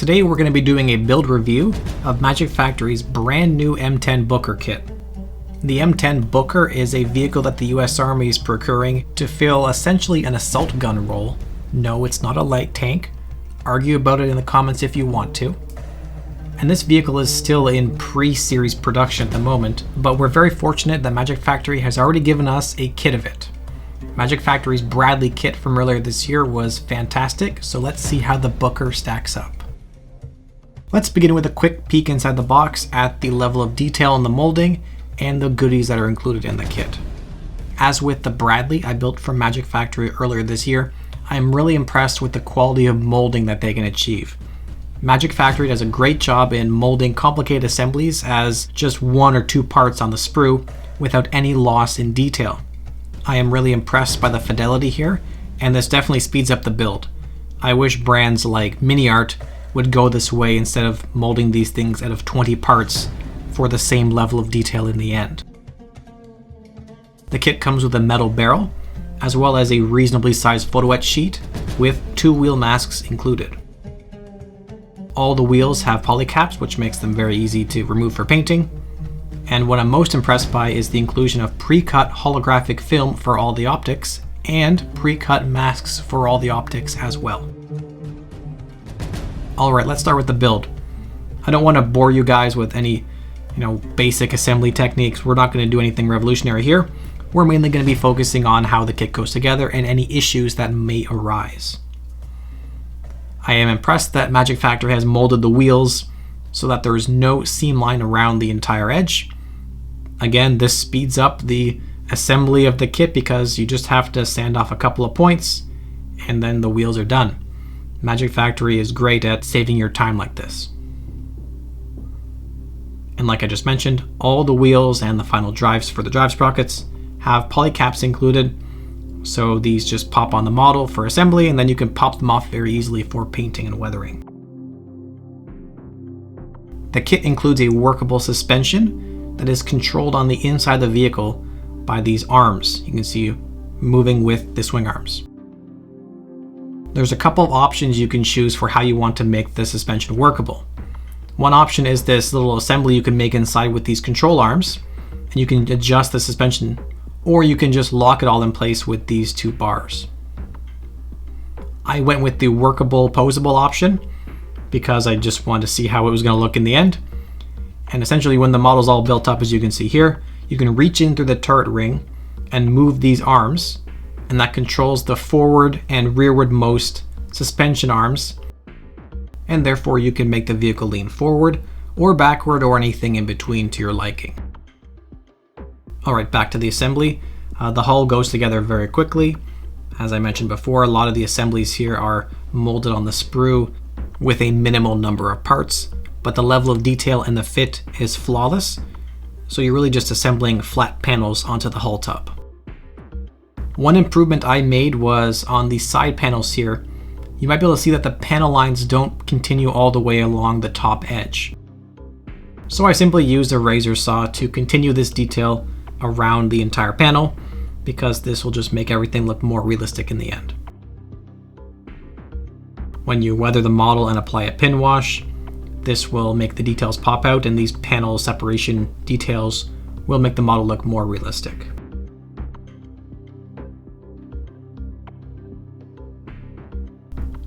Today we're going to be doing a build review of Magic Factory's brand new M10 Booker kit. The M10 Booker is a vehicle that the US Army is procuring to fill essentially an assault gun role. No, it's not a light tank. Argue about it in the comments if you want to. And this vehicle is still in pre-series production at the moment, but we're very fortunate that Magic Factory has already given us a kit of it. Magic Factory's Bradley kit from earlier this year was fantastic, so let's see how the Booker stacks up. Let's begin with a quick peek inside the box at the level of detail in the molding and the goodies that are included in the kit. As with the Bradley I built from Magic Factory earlier this year, I am really impressed with the quality of molding that they can achieve. Magic Factory does a great job in molding complicated assemblies as just one or two parts on the sprue without any loss in detail. I am really impressed by the fidelity here, and this definitely speeds up the build. I wish brands like MiniArt would go this way instead of molding these things out of 20 parts for the same level of detail in the end. The kit comes with a metal barrel, as well as a reasonably sized photo etch sheet with 2 wheel masks included. All the wheels have polycaps, which makes them very easy to remove for painting. And what I'm most impressed by is the inclusion of pre-cut holographic film for all the optics and pre-cut masks for all the optics as well. Alright, let's start with the build. I don't want to bore you guys with any, basic assembly techniques. We're not going to do anything revolutionary here. We're mainly going to be focusing on how the kit goes together and any issues that may arise. I am impressed that Magic Factory has molded the wheels so that there is no seam line around the entire edge. Again, this speeds up the assembly of the kit because you just have to sand off a couple of points and then the wheels are done. Magic Factory is great at saving your time like this. And like I just mentioned, all the wheels and the final drives for the drive sprockets have polycaps included, so these just pop on the model for assembly and then you can pop them off very easily for painting and weathering. The kit includes a workable suspension that is controlled on the inside of the vehicle by these arms. You can see moving with the swing arms. There's a couple of options you can choose for how you want to make the suspension workable. One option is this little assembly you can make inside with these control arms, and you can adjust the suspension, or you can just lock it all in place with these 2 bars. I went with the workable posable option because I just wanted to see how it was going to look in the end. And essentially when the model's all built up, as you can see here, you can reach in through the turret ring and move these arms, and that controls the forward and rearward most suspension arms, and therefore you can make the vehicle lean forward or backward or anything in between to your liking. Alright, back to the assembly. The hull goes together very quickly. As I mentioned before, a lot of the assemblies here are molded on the sprue with a minimal number of parts, but the level of detail and the fit is flawless, so you're really just assembling flat panels onto the hull tub. One improvement I made was on the side panels here. You might be able to see that the panel lines don't continue all the way along the top edge. So I simply used a razor saw to continue this detail around the entire panel, because this will just make everything look more realistic in the end. When you weather the model and apply a pin wash, this will make the details pop out, and these panel separation details will make the model look more realistic.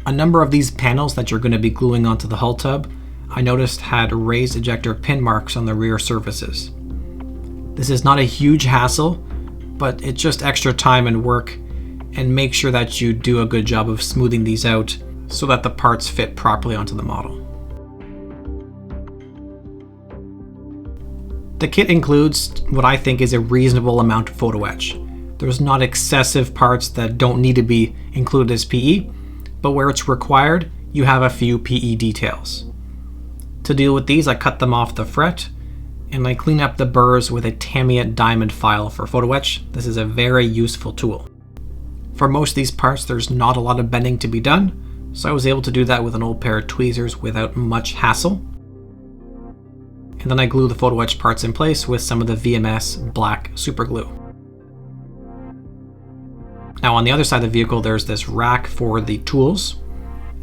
A number of these panels that you're going to be gluing onto the hull tub, I noticed had raised ejector pin marks on the rear surfaces. This is not a huge hassle, but it's just extra time and work, and make sure that you do a good job of smoothing these out so that the parts fit properly onto the model. The kit includes what I think is a reasonable amount of photo etch. There's not excessive parts that don't need to be included as PE, but where it's required, you have a few PE details. To deal with these, I cut them off the fret, and I clean up the burrs with a Tamiya diamond file for photo etch. This is a very useful tool. For most of these parts, there's not a lot of bending to be done, so I was able to do that with an old pair of tweezers without much hassle. And then I glue the photo etch parts in place with some of the VMS black super glue. Now on the other side of the vehicle, there's this rack for the tools,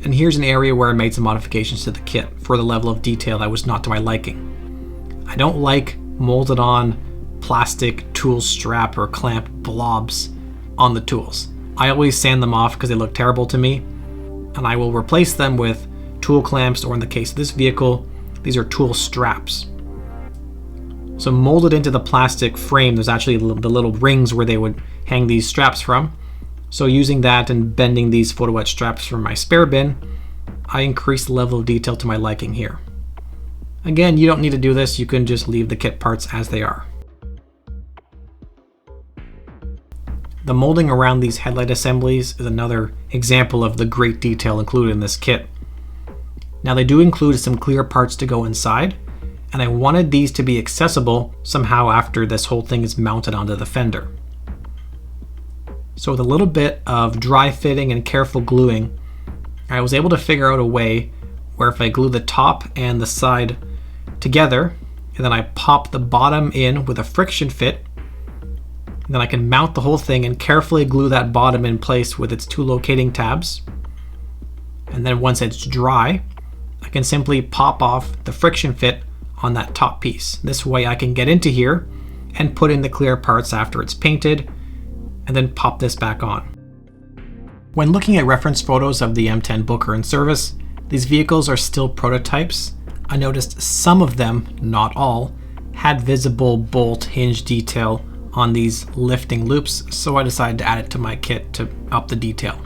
And here's an area where I made some modifications to the kit for the level of detail that was not to my liking. I don't like molded on plastic tool strap or clamp blobs on the tools. I always sand them off because they look terrible to me, and I will replace them with tool clamps, or in the case of this vehicle, these are tool straps. So molded into the plastic frame, there's actually the little rings where they would hang these straps from. So using that and bending these photo etch straps from my spare bin, I increased the level of detail to my liking here. Again, you don't need to do this, you can just leave the kit parts as they are. The molding around these headlight assemblies is another example of the great detail included in this kit. Now they do include some clear parts to go inside, and I wanted these to be accessible somehow after this whole thing is mounted onto the fender. So with a little bit of dry fitting and careful gluing, I was able to figure out a way where if I glue the top and the side together, and then I pop the bottom in with a friction fit, then I can mount the whole thing and carefully glue that bottom in place with its two locating tabs. And then once it's dry, I can simply pop off the friction fit on that top piece. This way I can get into here and put in the clear parts after it's painted, and then pop this back on. When looking at reference photos of the M10 Booker in service, these vehicles are still prototypes. I noticed some of them, not all, had visible bolt hinge detail on these lifting loops, so I decided to add it to my kit to up the detail.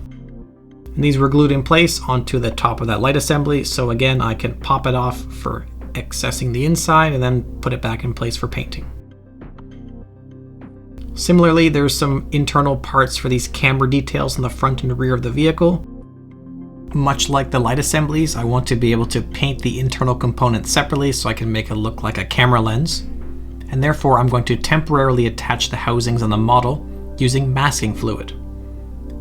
And these were glued in place onto the top of that light assembly, so again I can pop it off for accessing the inside and then put it back in place for painting. Similarly, there's some internal parts for these camber details in the front and rear of the vehicle. Much like the light assemblies, I want to be able to paint the internal components separately so I can make it look like a camera lens. And therefore I'm going to temporarily attach the housings on the model using masking fluid.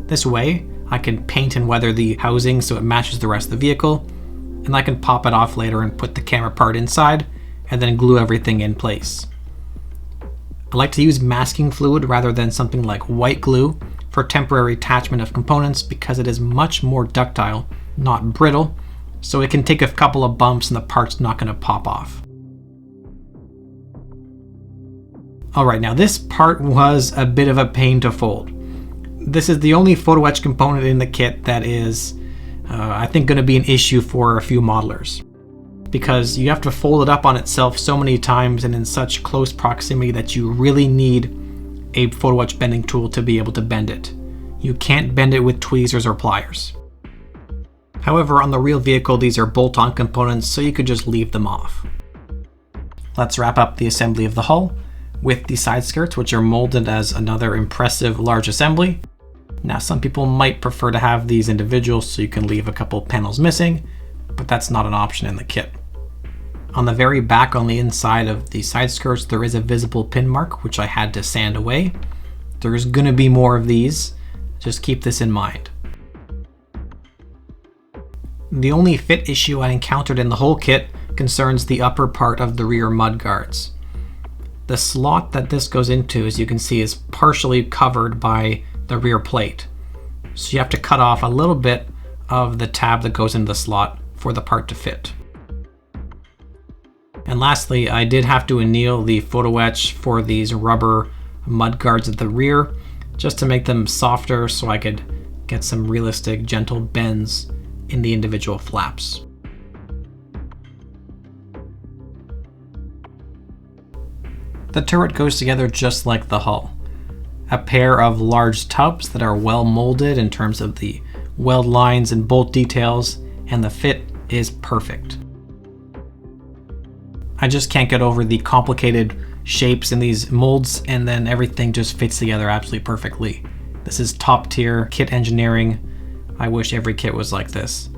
This way I can paint and weather the housing so it matches the rest of the vehicle, and I can pop it off later and put the camera part inside and then glue everything in place. I like to use masking fluid rather than something like white glue for temporary attachment of components because it is much more ductile, not brittle, so it can take a couple of bumps and the part's not going to pop off. Alright, now this part was a bit of a pain to fold. This is the only photo etch component in the kit that is, I think, going to be an issue for a few modelers. Because you have to fold it up on itself so many times and in such close proximity that you really need a photo etch bending tool to be able to bend it. You can't bend it with tweezers or pliers. However, on the real vehicle, these are bolt-on components, so you could just leave them off. Let's wrap up the assembly of the hull with the side skirts, which are molded as another impressive large assembly. Now, some people might prefer to have these individual so you can leave a couple panels missing, but that's not an option in the kit. On the very back on the inside of the side skirts, there is a visible pin mark, which I had to sand away. There's going to be more of these. Just keep this in mind. The only fit issue I encountered in the whole kit concerns the upper part of the rear mud guards. The slot that this goes into, as you can see, is partially covered by the rear plate. So you have to cut off a little bit of the tab that goes into the slot for the part to fit. And lastly, I did have to anneal the photo etch for these rubber mud guards at the rear just to make them softer so I could get some realistic gentle bends in the individual flaps. The turret goes together just like the hull. A pair of large tubs that are well molded in terms of the weld lines and bolt details, and the fit is perfect. I just can't get over the complicated shapes in these molds, and then everything just fits together absolutely perfectly. This is top tier kit engineering. I wish every kit was like this.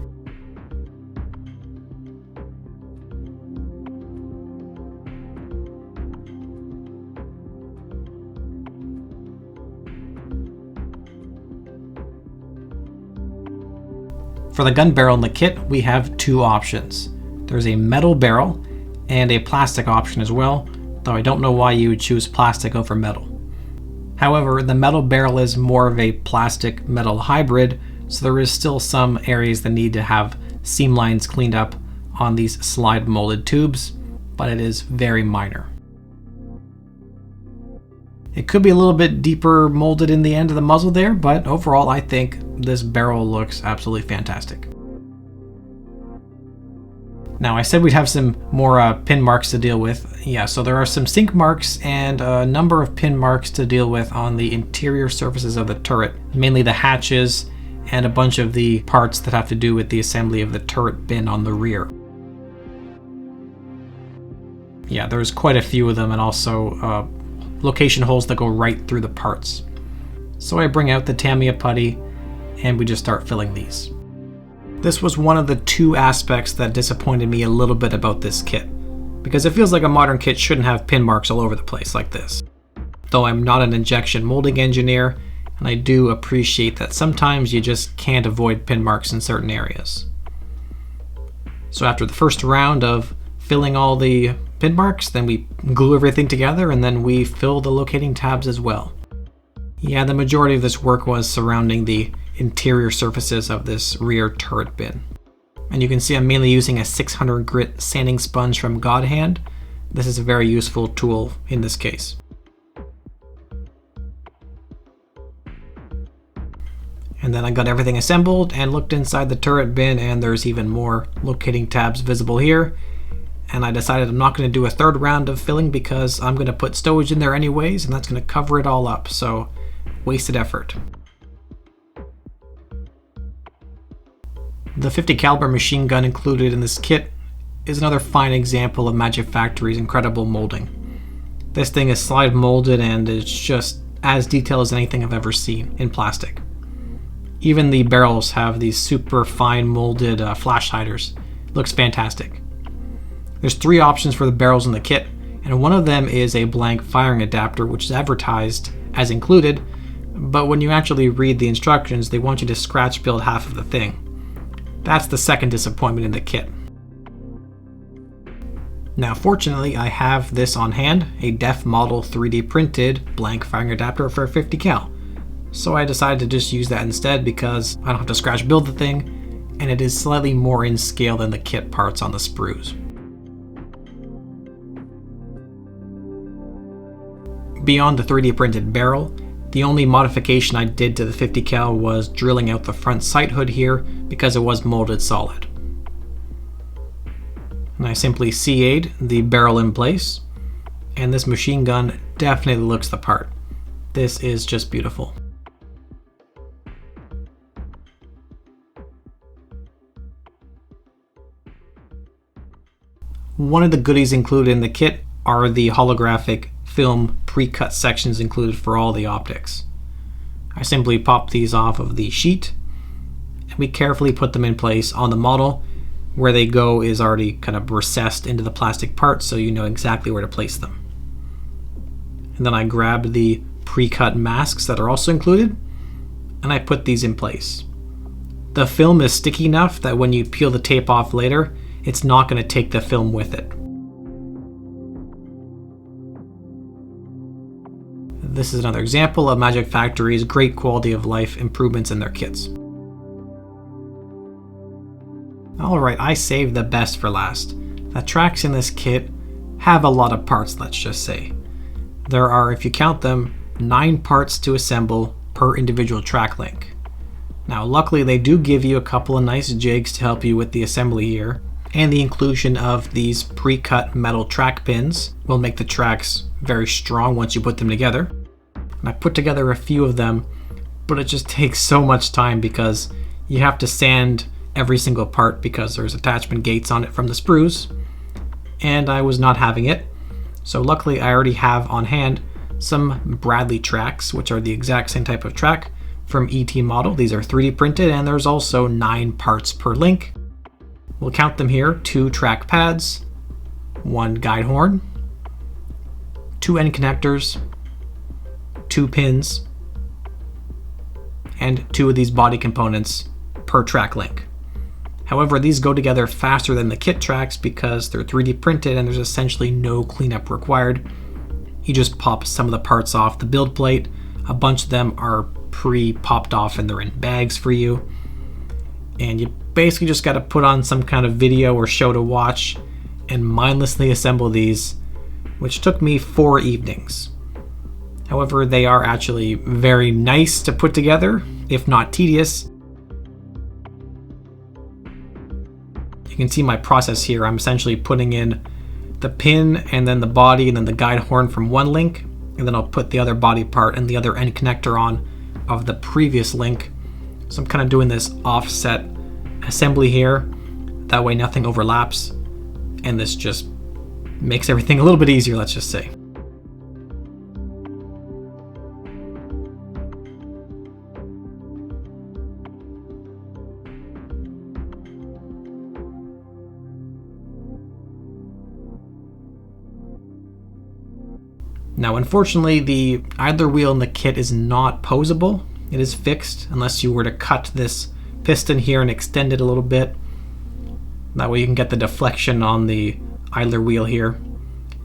For the gun barrel in the kit, we have two options. There's a metal barrel and a plastic option as well, though I don't know why you would choose plastic over metal. However, the metal barrel is more of a plastic-metal hybrid, so there is still some areas that need to have seam lines cleaned up on these slide molded tubes, but it is very minor. It could be a little bit deeper molded in the end of the muzzle there, but overall I think this barrel looks absolutely fantastic. Now, I said we'd have some more pin marks to deal with. Yeah, so there are some sink marks and a number of pin marks to deal with on the interior surfaces of the turret, mainly the hatches and a bunch of the parts that have to do with the assembly of the turret bin on the rear. Yeah, there's quite a few of them, and also location holes that go right through the parts. So I bring out the Tamiya putty and we just start filling these. This was one of the two aspects that disappointed me a little bit about this kit, because it feels like a modern kit shouldn't have pin marks all over the place like this. Though I'm not an injection molding engineer, and I do appreciate that sometimes you just can't avoid pin marks in certain areas. So after the first round of filling all the pin marks, then we glue everything together and then we fill the locating tabs as well. Yeah, the majority of this work was surrounding the interior surfaces of this rear turret bin. And you can see I'm mainly using a 600 grit sanding sponge from God Hand. This is a very useful tool in this case. And then I got everything assembled and looked inside the turret bin, and there's even more locating tabs visible here. And I decided I'm not going to do a third round of filling because I'm going to put stowage in there anyways, and that's going to cover it all up, so wasted effort. The 50 caliber machine gun included in this kit is another fine example of Magic Factory's incredible molding. This thing is slide molded and it's just as detailed as anything I've ever seen in plastic. Even the barrels have these super fine molded flash hiders. Looks fantastic. There's 3 options for the barrels in the kit, and one of them is a blank firing adapter, which is advertised as included, but when you actually read the instructions, they want you to scratch build half of the thing. That's the second disappointment in the kit. Now fortunately I have this on hand, a Def Model 3D printed blank firing adapter for a 50 cal. So I decided to just use that instead because I don't have to scratch build the thing, and it is slightly more in scale than the kit parts on the sprues. Beyond the 3D printed barrel, the only modification I did to the 50 cal was drilling out the front sight hood here because it was molded solid. And I simply CA'd the barrel in place, and this machine gun definitely looks the part. This is just beautiful. One of the goodies included in the kit are the holographic film pre-cut sections included for all the optics. I simply pop these off of the sheet and we carefully put them in place on the model. Where they go is already kind of recessed into the plastic part, so you know exactly where to place them. And then I grab the pre-cut masks that are also included and I put these in place. The film is sticky enough that when you peel the tape off later, it's not going to take the film with it. This is another example of Magic Factory's great quality of life improvements in their kits. Alright, I saved the best for last. The tracks in this kit have a lot of parts, let's just say. There are, if you count them, 9 parts to assemble per individual track link. Now luckily they do give you a couple of nice jigs to help you with the assembly here, and the inclusion of these pre-cut metal track pins will make the tracks very strong once you put them together. And I put together a few of them, but it just takes so much time because you have to sand every single part because there's attachment gates on it from the sprues, and I was not having it. So luckily I already have on hand some Bradley tracks, which are the exact same type of track from ET Model. These are 3D printed, and there's also 9 parts per link. We'll count them here: 2 track pads, 1 guide horn, 2 end connectors, 2 pins, and 2 of these body components per track link. However, these go together faster than the kit tracks because they're 3D printed and there's essentially no cleanup required. You just pop some of the parts off the build plate. A bunch of them are pre-popped off and they're in bags for you. And you basically just got to put on some kind of video or show to watch and mindlessly assemble these, which took me 4 evenings. However, they are actually very nice to put together, if not tedious. You can see my process here. I'm essentially putting in the pin and then the body and then the guide horn from one link, and then I'll put the other body part and the other end connector on of the previous link. So I'm kind of doing this offset assembly here. That way nothing overlaps, and this just makes everything a little bit easier, let's just say. Now, unfortunately, the idler wheel in the kit is not posable. It is fixed unless you were to cut this piston here and extend it a little bit. That way you can get the deflection on the idler wheel here.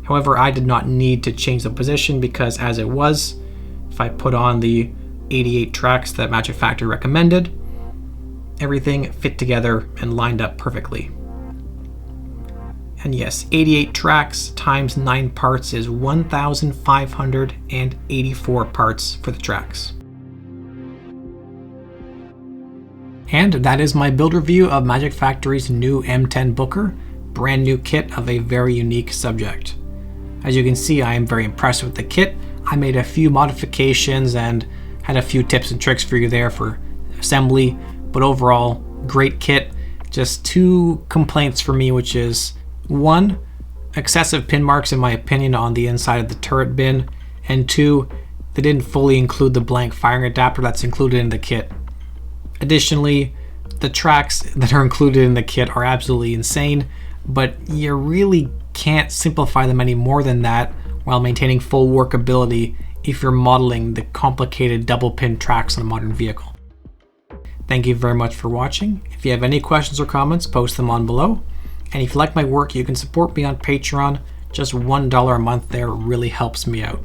However, I did not need to change the position because as it was, if I put on the 88 tracks that Magic Factory recommended, everything fit together and lined up perfectly. And yes, 88 tracks times 9 parts is 1,584 parts for the tracks. And that is my build review of Magic Factory's new M10 Booker, brand new kit of a very unique subject. As you can see, I am very impressed with the kit. I made a few modifications and had a few tips and tricks for you there for assembly, but overall, great kit. Just 2 complaints for me, which is 1, excessive pin marks in my opinion on the inside of the turret bin, and 2, they didn't fully include the blank firing adapter that's included in the kit. Additionally, the tracks that are included in the kit are absolutely insane, but you really can't simplify them any more than that while maintaining full workability if you're modeling the complicated double pin tracks on a modern vehicle. Thank you very much for watching. If you have any questions or comments, post them on below. And if you like my work, you can support me on Patreon. Just $1 a month there really helps me out.